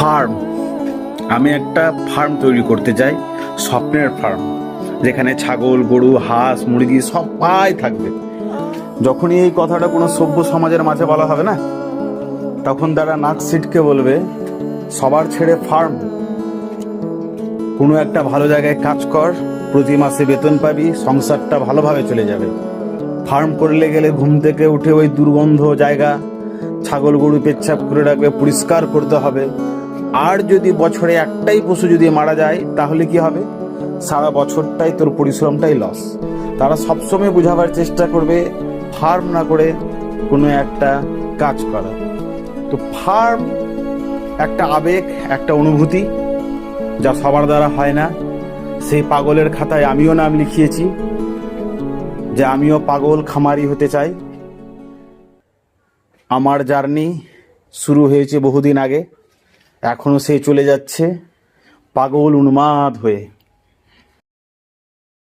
Farm. আমি একটা farm তৈরি করতে চাই, স্বপ্নের ফার্ম, যেখানে ছাগল, গরু, হাঁস, মুরগি সবাই থাকবে। যখনই এই কথাটা কোনো সভ্য সমাজের মাঝে বলা হবে না, তখন তারা নাক সিটকে বলবে সবার ছেড়ে ফার্ম। কোনো একটা ভালো জায়গায় কাজ কর, প্রতি মাসে বেতন পাবি, সংসারটা ভালোভাবে চলে যাবে। ফার্ম করলে গেলে ঘুম থেকে উঠে ওই দুর্গন্ধ জায়গা, ছাগল গরু পেচ্ছাপ করে রাখবে, পরিষ্কার করতে হবে। আর যদি বছরে একটাই পশু যদি মারা যায় তাহলে কি হবে? সারা বছরটাই তোর পরিশ্রমটাই লস। তারা সবসময় বোঝাবার চেষ্টা করবে ফার্ম না করে কোনো একটা কাজ করা। তো ফার্ম একটা আবেগ, একটা অনুভূতি, যা সবার দ্বারা হয় না। সেই পাগলের খাতায় আমিও নাম লিখিয়েছি যে আমিও পাগল খামারি হতে চাই। আমার জার্নি শুরু হয়েছে বহুদিন আগে, এখনো সে চলে যাচ্ছে পাগল উন্মাদ হয়ে।